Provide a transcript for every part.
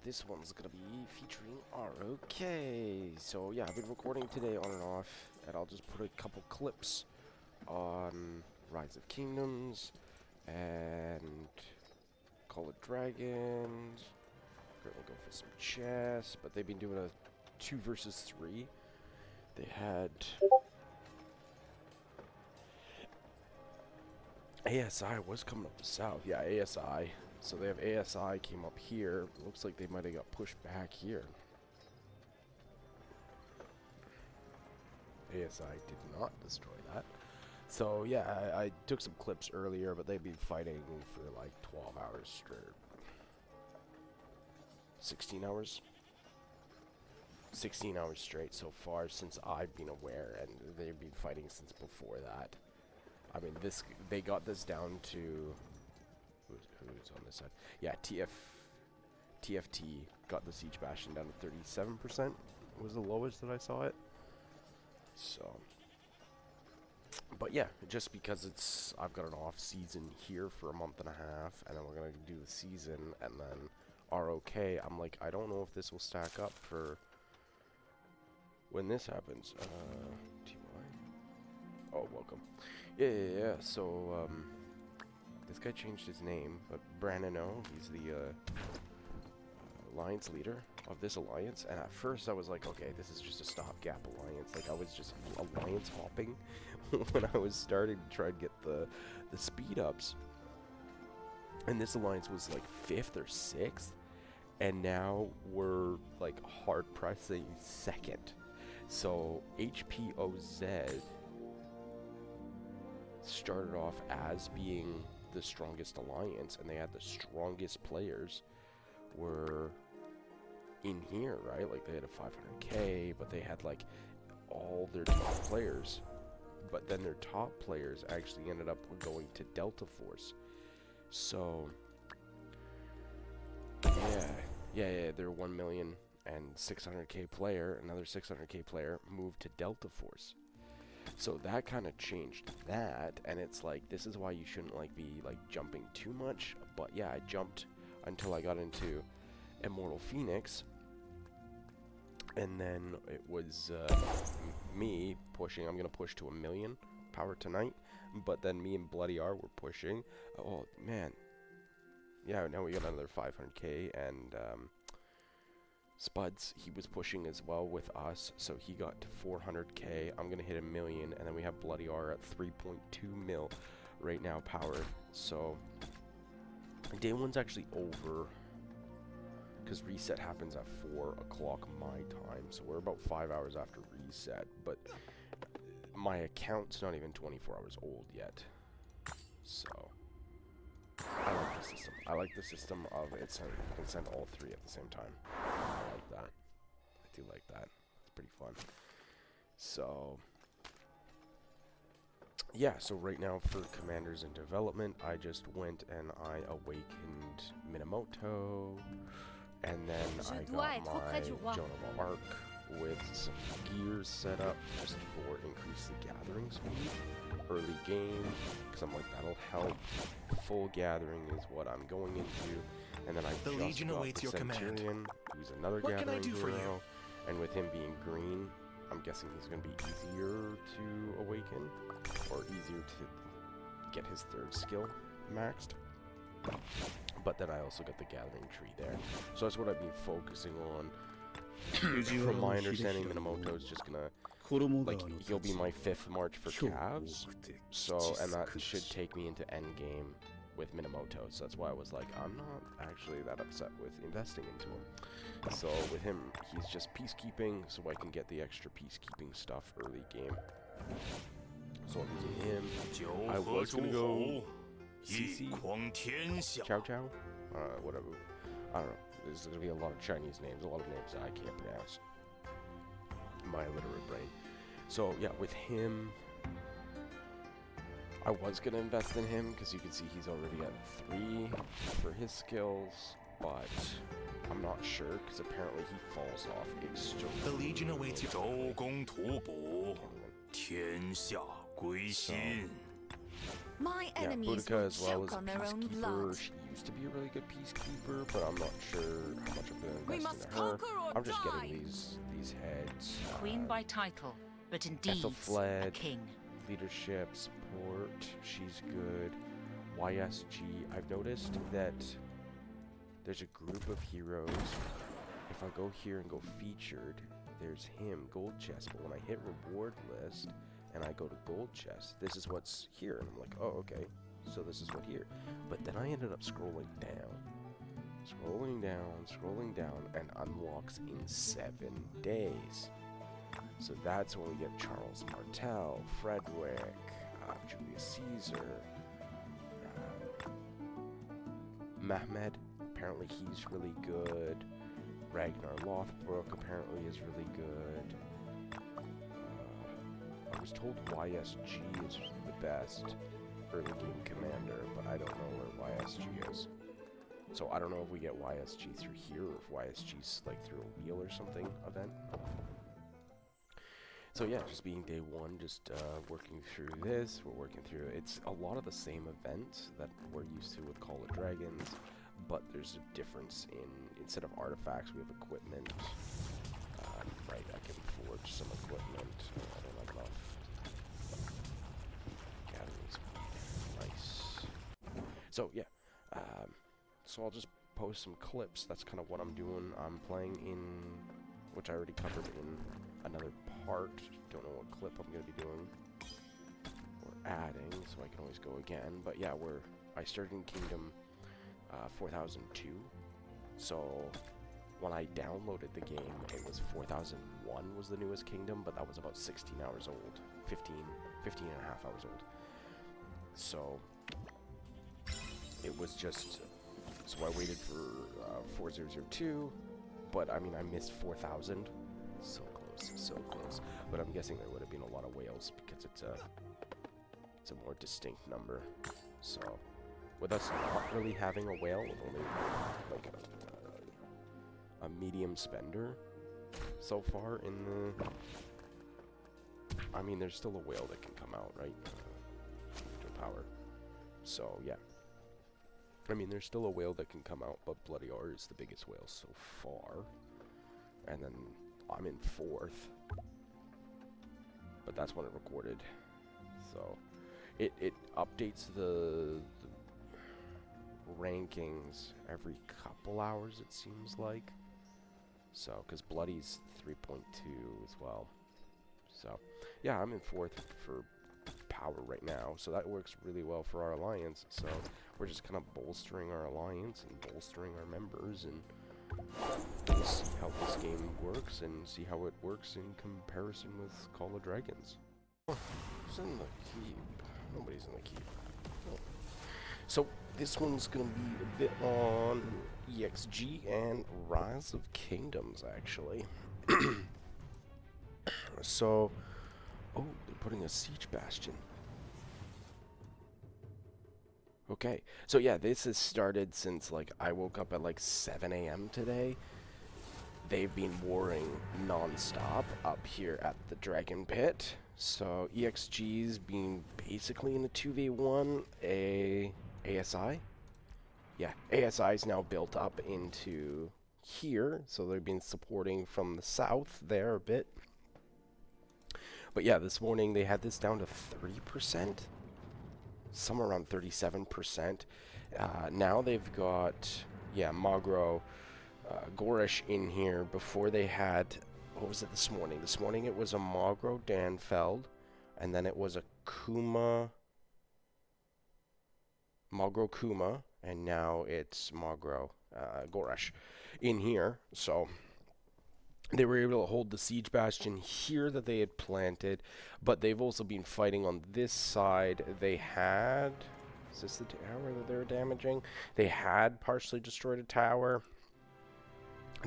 this one's gonna be featuring RoK. So yeah, I've been recording today on and off, and I'll just put a couple clips on Rise of Kingdoms and Call of Dragons. Currently go for some chess, but they've been doing a 2 versus 3. They had ASI was coming up the south. Yeah, ASI. So they have ASI came up here. Looks like they might have got pushed back here. ASI did not destroy that. So yeah, I took some clips earlier, but they've been fighting for like 12 hours straight. 16 hours? 16 hours straight so far since I've been aware, and they've been fighting since before that. I mean, they got this down to who's on this side? Yeah, TFT got the Siege Bastion down to 37%. Was the lowest that I saw it. So, but yeah, just because I've got an off season here for a month and a half, and then we're gonna do the season, and then RoK. I'm like, I don't know if this will stack up for when this happens. TY. Oh, welcome. Yeah. So, this guy changed his name, but Brandon O, he's the alliance leader of this alliance. And at first I was like, okay, this is just a stopgap alliance. Like, I was just alliance hopping when I was starting to try and get the speed ups. And this alliance was like 5th or 6th, and now we're like hard pressing 2nd. So HPOZ started off as being the strongest alliance, and they had the strongest players were in here, right? Like, they had a 500k, but they had like all their top players, but then their top players actually ended up going to Delta Force. So yeah, their 1,600,000 player, another 600k player moved to Delta Force. So that kind of changed that, and it's like, this is why you shouldn't like be like jumping too much. But yeah, I jumped until I got into Immortal Phoenix, and then it was me pushing. I'm gonna push to 1 million power tonight, but then me and Bloody R were pushing. Oh man, yeah, now we got another 500k, and Spuds, he was pushing as well with us, so he got to 400k. I'm gonna hit 1 million, and then we have Bloody R at 3.2 mil right now power. So day one's actually over, because reset happens at 4 o'clock my time, so we're about 5 hours after reset. But my account's not even 24 hours old yet, so I like the system. I like the system of you can send all 3 at the same time. I like that. I do like that. It's pretty fun. So yeah, so right now for commanders in development, I just went and I awakened Minamoto, and then I got my Joan of Arc with some gears set up just for increase the gathering speed early game, because I'm like, that'll help. Full gathering is what I'm going into, and then I the just Legion got awaits the your Centurion, command. who's another What can I gathering do for hero, you? and with him being green, I'm guessing he's going to be easier to awaken, or easier to get his 3rd skill maxed. But then I also got the gathering tree there, so that's what I've been focusing on. From my understanding, Minamoto is just gonna, like, he'll be my 5th march for calves, so, and that should take me into endgame with Minamoto, so that's why I was like, I'm not actually that upset with investing into him. So with him, he's just peacekeeping, so I can get the extra peacekeeping stuff early game. So I'm using him. I was gonna go CC, Chow Chow, whatever, I don't know. There's going to be a lot of Chinese names, a lot of names that I can't pronounce. My illiterate brain. So yeah, with him, I was going to invest in him, because you can see he's already at 3 for his skills, but I'm not sure, because apparently he falls off extremely. The Legion awaits you. My Yeah, enemies Boudica will as well as choke a on their own peacekeeper. blood. She used to be a really good peacekeeper, but I'm not sure how much I'm going to must into her. conquer or I'm just die. getting these heads. Queen by title, but in deeds a Ethelfled, king. leadership, support, she's good. YSG, I've noticed that there's a group of heroes. If I go here and go featured, there's him, gold chest, but when I hit reward list and I go to gold chest, this is what's here, and I'm like, oh, okay, so this is what here. But then I ended up scrolling down, and unlocks in 7 days. So that's when we get Charles Martel, Frederick, Julius Caesar, Mehmed, apparently he's really good. Ragnar Lothbrok apparently is really good. I was told YSG is the best early game commander, but I don't know where YSG is. So I don't know if we get YSG through here or if YSG's like through a wheel or something event. So yeah, just being day one, just working through this. We're working through, it's a lot of the same events that we're used to with Call of Dragons, but there's a difference in, instead of artifacts, we have equipment. Right, I can forge some equipment. I don't have enough. Academy's nice. So yeah, so I'll just post some clips. That's kind of what I'm doing. I'm playing in, which I already covered in another part. Don't know what clip I'm going to be doing or adding, so I can always go again. But yeah, I started in Kingdom 4002. So when I downloaded the game, it was 4001 was the newest kingdom, but that was about 16 hours old, 15 and a half hours old. So it was just, so I waited for 4002, but I mean, I missed 4000. So close. But I'm guessing there would have been a lot of whales because it's a more distinct number. So with us not really having a whale, with only like a medium spender so far in the, I mean, there's still a whale that can come out, right? To power. So yeah, I mean, there's still a whale that can come out, but Bloody R is the biggest whale so far, and then I'm in 4th, but that's when it recorded. So it updates the rankings every couple hours, it seems like. So, because Bloody's 3.2 as well. So, yeah, I'm in 4th for power right now, so that works really well for our alliance. So, we're just kind of bolstering our alliance and bolstering our members and see how this game works and see how it works in comparison with Call of Dragons. Who's in the keep? Nobody's in the keep. Oh. So this one's gonna be a bit on EXG and Rise of Kingdoms, actually. So, oh, they're putting a siege bastion. Okay, so yeah, this has started since, like, I woke up at like 7 a.m. today. They've been warring non-stop up here at the Dragon Pit. So EXG's been basically in a 2v1, ASI. Yeah, ASI is now built up into here, so they've been supporting from the south there a bit. But yeah, this morning they had this down to 30%. Somewhere around 37%. Now they've got, yeah, Magro, Gorish in here. Before they had, what was it this morning? This morning it was a Magro Danfeld, and then it was a Magro Kuma, and now it's Magro Gorish in here. So they were able to hold the siege bastion here that they had planted, but they've also been fighting on this side. They had, is this the tower that they're damaging? They had partially destroyed a tower.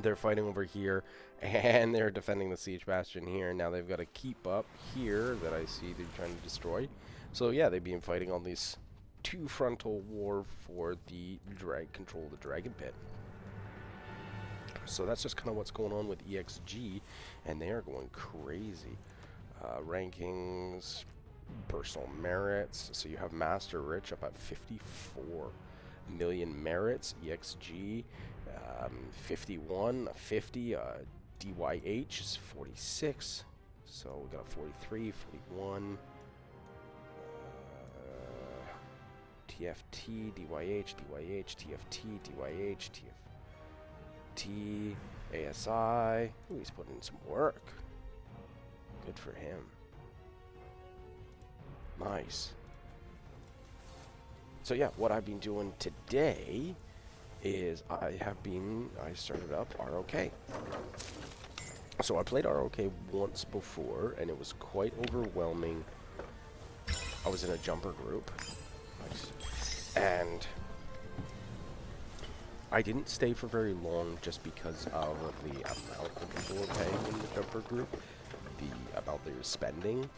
They're fighting over here, and they're defending the siege bastion here. Now they've got to keep up here that I see they're trying to destroy. So yeah, they've been fighting on these two frontal war for the control of the Dragon Pit. So that's just kind of what's going on with EXG, and they are going crazy. Rankings, personal merits. So you have Master Rich up at 54 million merits. EXG 51, a 50, DYH is 46. So we got a 43, 41. TFT, DYH, DYH, TFT, DYH, TFT, ASI. Ooh, he's putting in some work. Good for him. Nice. So yeah, what I've been doing today is I started up RoK. So I played RoK once before, and it was quite overwhelming. I was in a jumper group. And I didn't stay for very long just because of the amount that people were paying in the jumper group, the amount they were spending.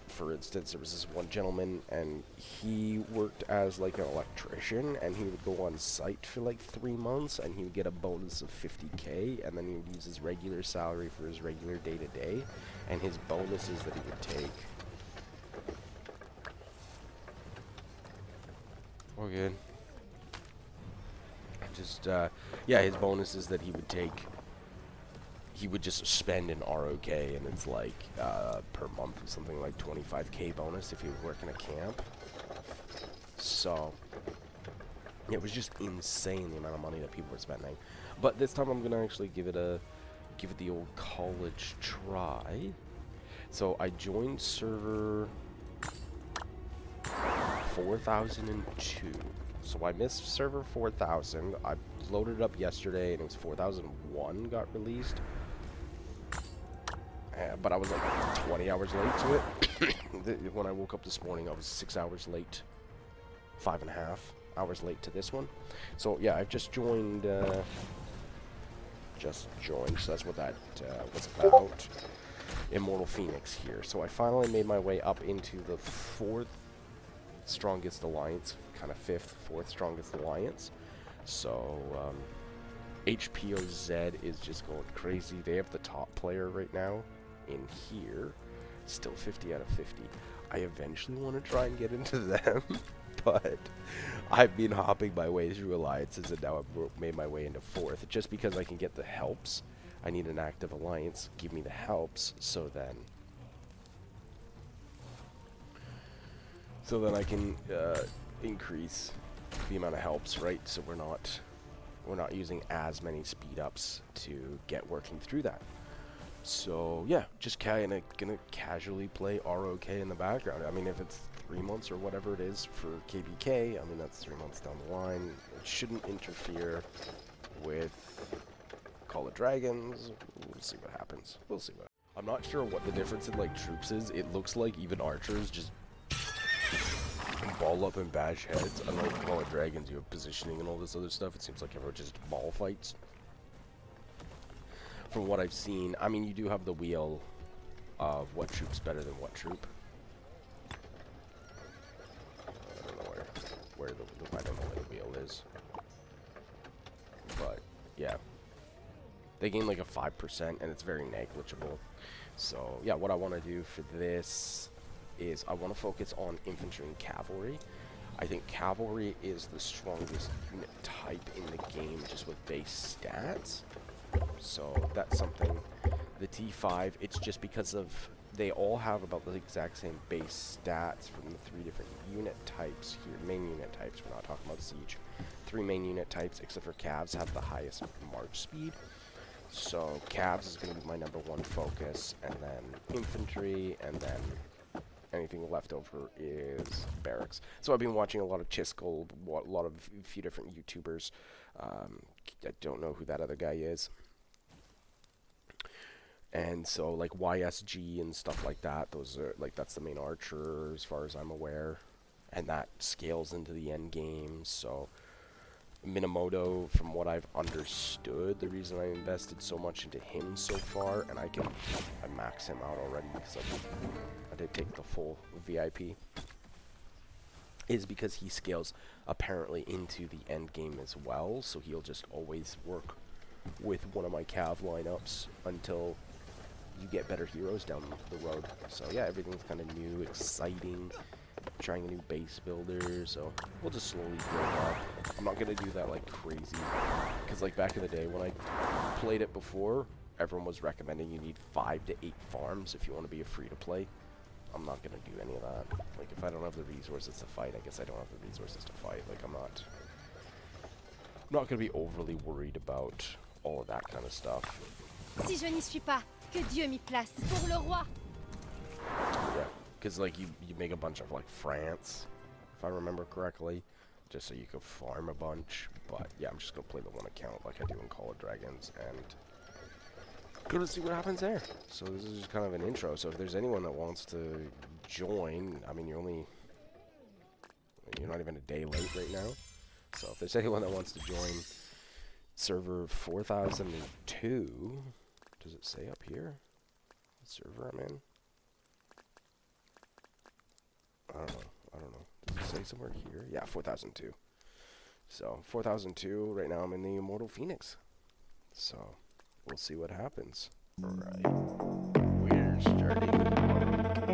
For instance, there was this one gentleman, and he worked as like an electrician, and he would go on site for like 3 months, and he would get a bonus of 50K, and then he would use his regular salary for his regular day-to-day, and his bonuses that he would take. All good. Just, yeah, his bonuses that he would take, he would just spend in RoK, and it's like, per month, something like 25K bonus if he would work in a camp. So, it was just insane the amount of money that people were spending. But this time I'm gonna actually give it the old college try. So I joined server 4002. So I missed server 4000. I loaded it up yesterday, and it was 4001 got released. But I was like 20 hours late to it. When I woke up this morning, I was 6 hours late. 5.5 hours late to this one. So yeah, I've just joined. So that's what that was about. Immortal Phoenix here. So I finally made my way up into the 4th strongest alliance, kind of 5th, 4th strongest alliance. So HPOZ is just going crazy. They have the top player right now in here, still 50 out of 50. I eventually want to try and get into them, but I've been hopping my way through alliances, and now I've made my way into 4th just because I can get the helps. I need an active alliance, give me the helps, so then I can increase the amount of helps, right? So we're not using as many speed ups to get working through that. So yeah, just gonna casually play RoK in the background. I mean, if it's 3 months or whatever it is for KBK, I mean, that's 3 months down the line. It shouldn't interfere with Call of Dragons. We'll see what happens. We'll see what. I'm not sure what the difference in like troops is. It looks like even archers just ball up and bash heads. Unlike Call of Dragons, you have positioning and all this other stuff. It seems like everyone just ball fights. From what I've seen, I mean, you do have the wheel of what troop's better than what troop. I don't know where the wheel is. But yeah, they gain like a 5%, and it's very negligible. So yeah, what I want to do for this is I want to focus on infantry and cavalry. I think cavalry is the strongest unit type in the game, just with base stats. So that's something. The T5, it's just because of they all have about the exact same base stats from the 3 different unit types here. Main unit types, we're not talking about siege. 3 main unit types, except for Cavs, have the highest march speed. So Cavs is going to be my #1 focus, and then infantry, and then anything left over is barracks. So I've been watching a lot of Chiskel, a few different YouTubers. I don't know who that other guy is. And so like YSG and stuff like that, those are like, that's the main archer as far as I'm aware, and that scales into the end game. So Minamoto, from what I've understood, the reason I invested so much into him so far, and I max him out already because I did take the full VIP, is because he scales apparently into the end game as well. So he'll just always work with one of my Cav lineups until you get better heroes down the road. So yeah, everything's kind of new, exciting, trying a new base builder, so we'll just slowly build up. I'm not gonna do that like crazy, because like back in the day when I played it before, everyone was recommending you need 5 to 8 farms if you want to be a free-to-play. I'm not gonna do any of that. Like, if I don't have the resources to fight, I guess I don't have the resources to fight. Like, I'm not gonna be overly worried about all of that kind of stuff. Si je n'y suis pas, que Dieu m'y place pour le roi. Yeah, because like you make a bunch of like France, if I remember correctly, just so you could farm a bunch. But yeah, I'm just gonna play the one account like I do in Call of Dragons and go to see what happens there. So this is just kind of an intro. So if there's anyone that wants to join, I mean you're not even a day late right now. So if there's anyone that wants to join server 4002, does it say up here? What server I'm in? I don't know. Does it say somewhere here? Yeah, 4002. So 4002, right now I'm in the Immortal Phoenix. So we'll see what happens. Alright. We're starting.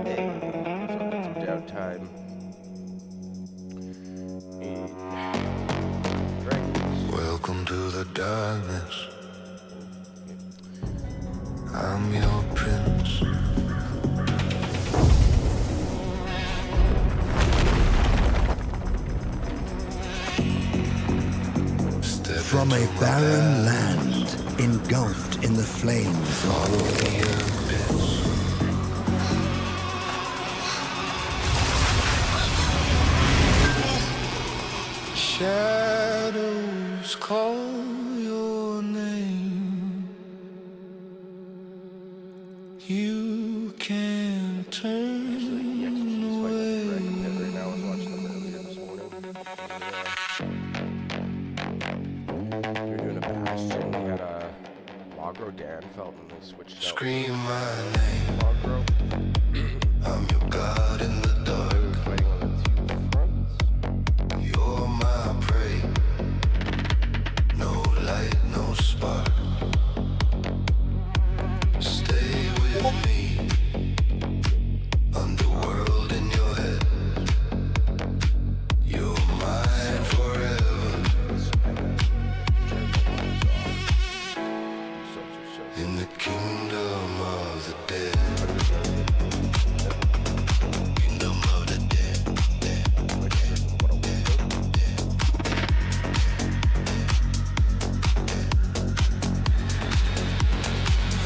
Hey, so it's some downtime. Welcome to the darkness. I'm your prince. From a barren land, engulfed in the flames of war. Shadows call your name. You can't turn away. Right now I was watching them earlier this morning. They're doing a bastion. They had a Magro Danfeld and they switched out. Scream my name. Magro. I'm your god in the dark. They were fighting on the 2 fronts. You're my prey. No light, no spark. Stay with me. Underworld in your head. You're mine forever. In the kingdom of the dead. Kingdom of the dead.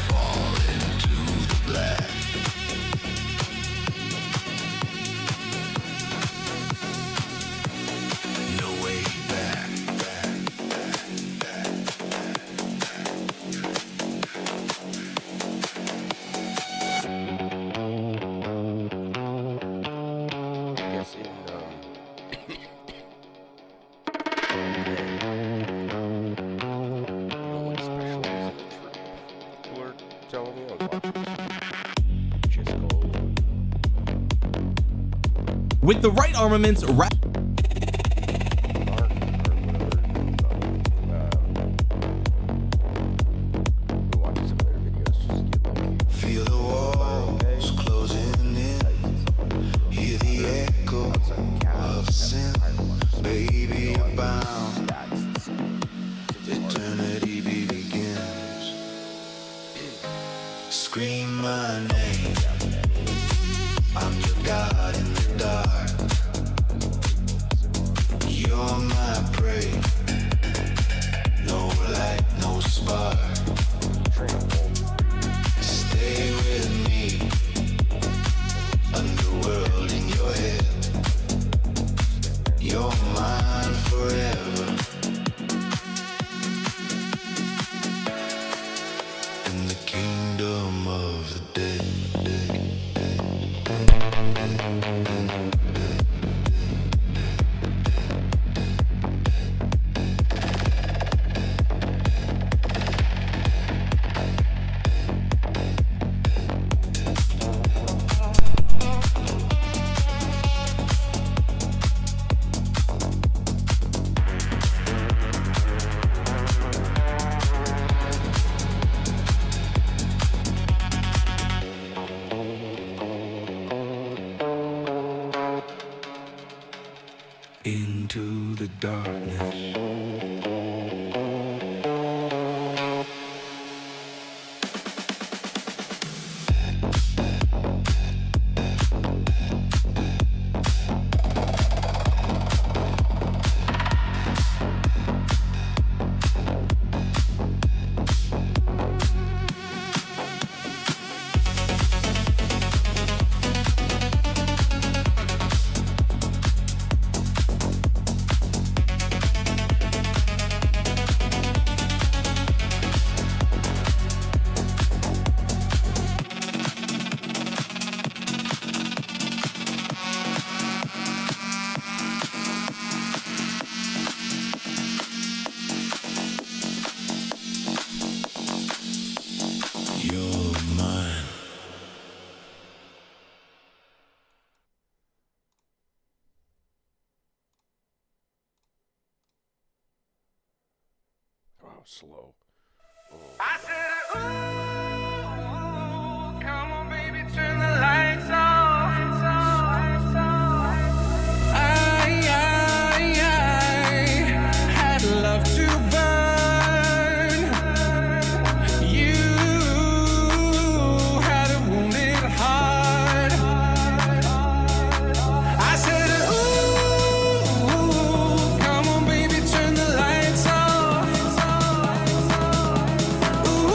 Fall into the black. No way back. Yes, in you were telling me I was watching just go With the right armaments, Mark or whatever. We watch some of their videos just get like Feel the walls closing in. Hear the echo of sin. Baby, you're bound. Eternity begins. Scream my name. I'm your god in the dark. You're my prey. No light, no spark. Stay with me. Underworld in your head. You're mine forever. In the kingdom of the dead. into the darkness. Wow, slow. I said, ooh, come on, baby, turn the lights off. I had love to burn. You had a wounded heart. I said, ooh, come on, baby, turn the lights off. Ooh.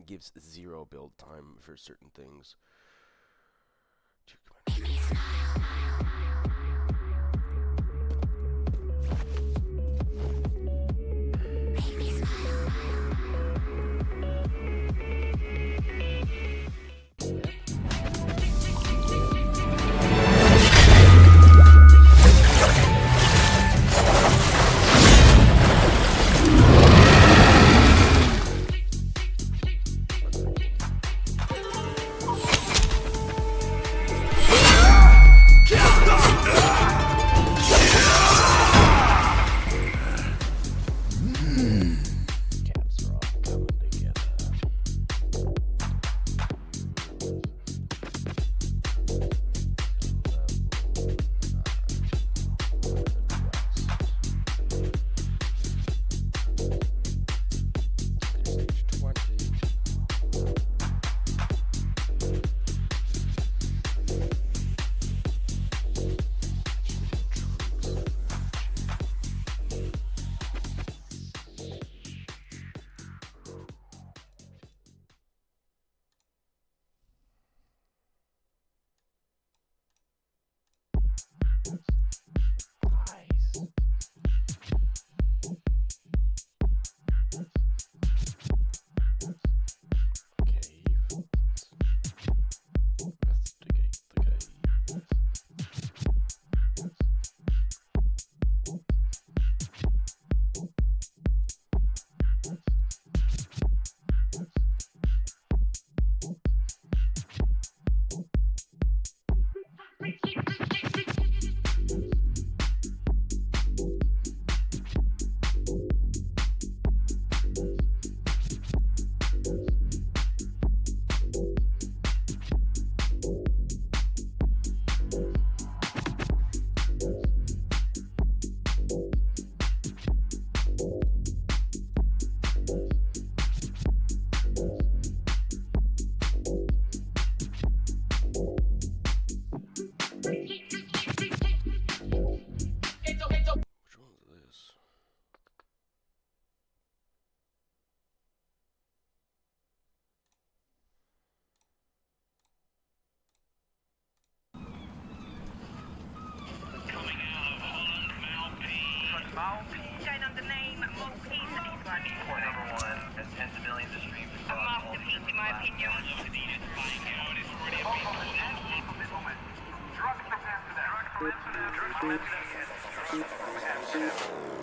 gives 0 build time for certain things.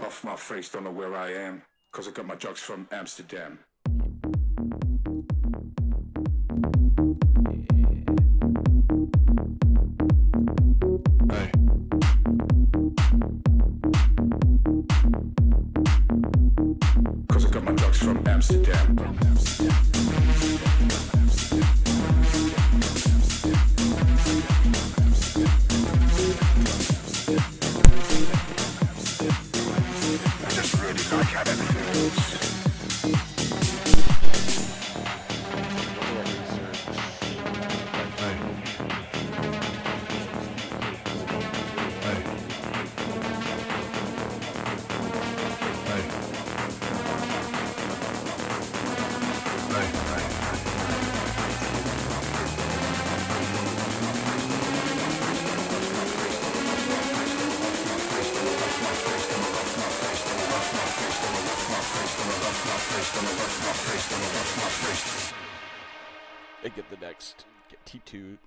Off my face, don't know where I am, cause I got my drugs from Amsterdam. Hey. Cause I got my drugs from Amsterdam. I get the next, get T2.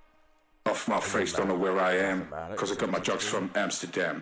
Off my face, don't know where I am, cause I got my drugs from Amsterdam.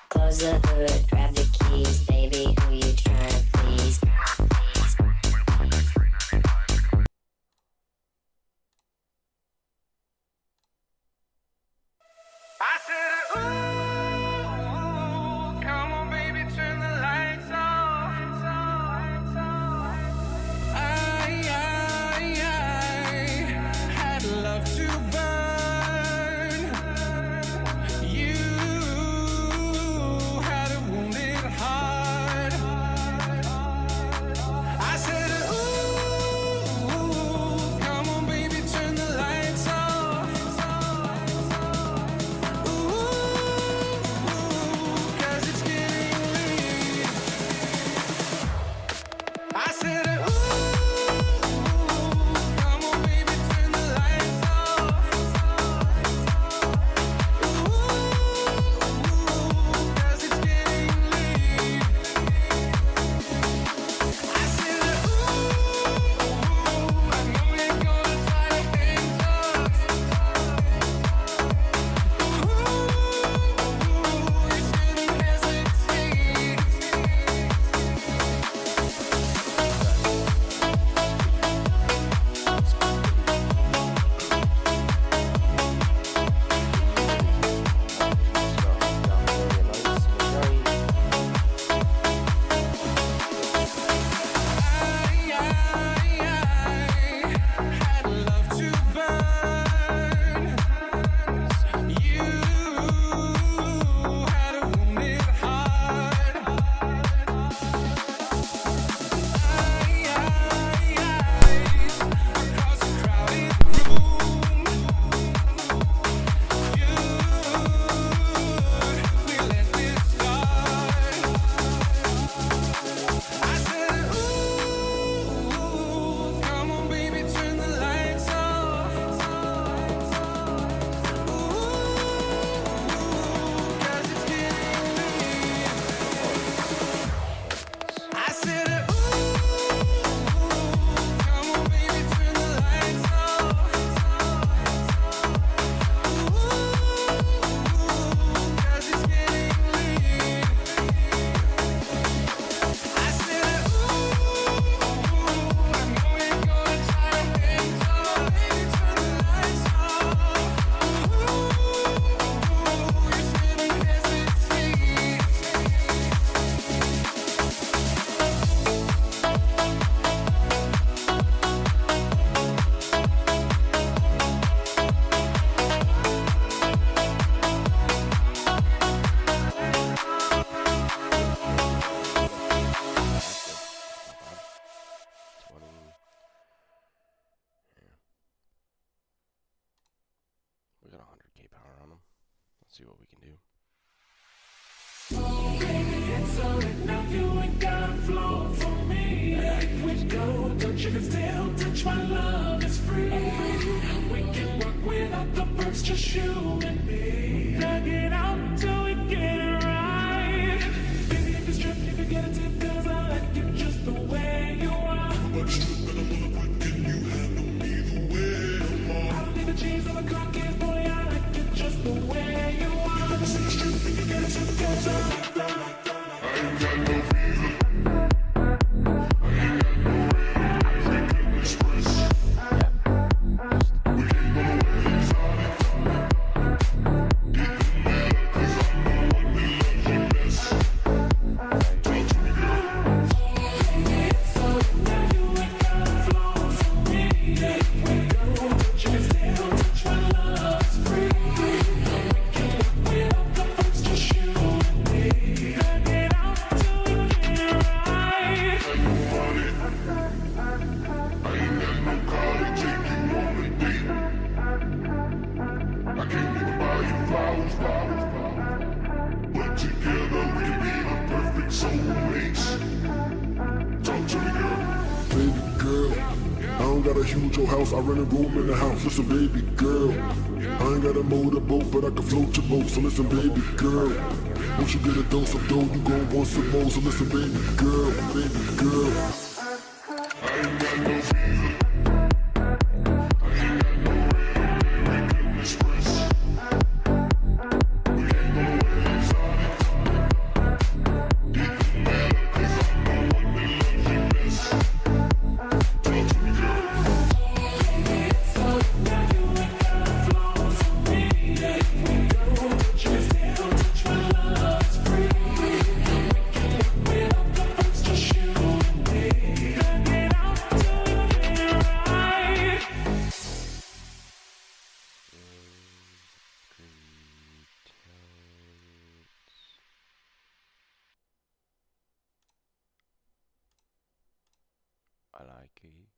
Close the hood, grab the keys, baby, who you tryna please? I said, ooh, come on, baby, turn the lights off. I had love to burn. You had a wounded heart. I said, ooh, come on, baby, turn the lights off. Cause it's getting late. I said, ooh, come on, baby, turn the lights off. Cause it's getting late. I said, ooh, I know you're gonna try to hang tough. You shouldn't hesitate. Had love to burn. You had a wounded heart. Across a crowded room, we let this start. I said, ooh, come on, baby, turn the lights off. Cause it's getting late. I said, ooh, come on, baby, turn the lights off. Cause it's getting late. I said, ooh, I know you're gonna try to hang tough. Baby, turn the lights off. You shouldn't hesitate. We got 100k power on him. Let's see what we can do. Now you ain't got flow for me. We go, touch you can still touch my love is free. We can work without the birds, just you and me. Plug it out till we get it right. Baby, if it's trip, you can get a tip, cause I like you just the way you are. But strip and I'm gonna break, can you handle me the way I'm on? I don't need the cheese on the cookies, boy, I like you just the way you are. If it's trip, you can get a tip, cause I like that. I ain't got no visa. I ain't got no American Express. We ain't gonna wear exotic. It don't matter, cause I'm the one that loves you best. Talk to me, girl. So now you ain't got flow for me. We go, touch you can still touch my love's free. We can work without the birds, just you and me. Plug it out till we get it right. I know money. I ain't got no car to take you on a date. I can't even buy you flowers. But together we can be the perfect soulmates. Talk to me, girl. Baby girl, I don't got a huge old house, I rent a room in the house. Listen, baby girl, I ain't got a motorboat, but I can float your boat. So listen, baby girl, once you get a dose of dough, you gon' want some more. So listen, baby girl, baby girl. I ain't got no visa. I ain't got no American Express. We ain't gonna wear Nike.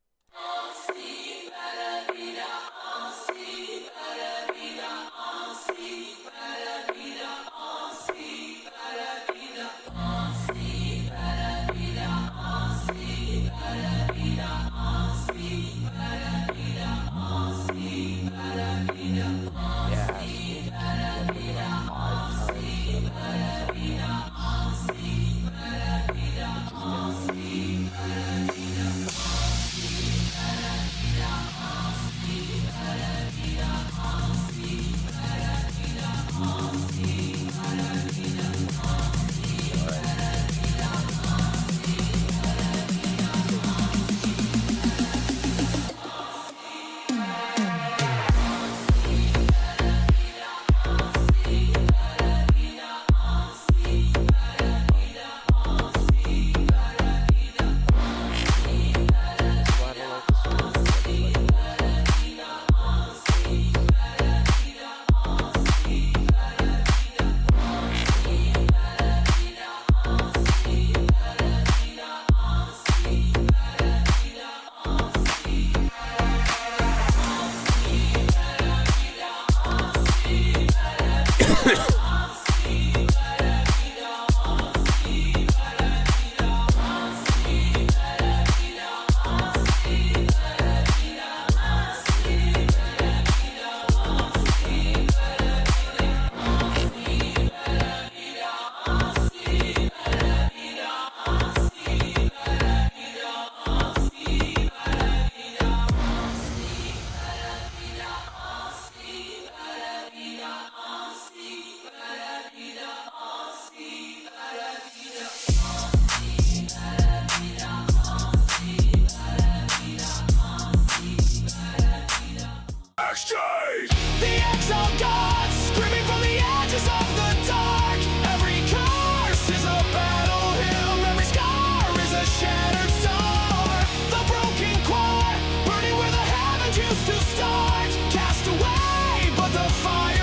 The exile gods screaming from the edges of the dark. Every curse is a battle hymn. Every scar is a shattered star. The broken core burning where the heavens used to start. Cast away, but the fire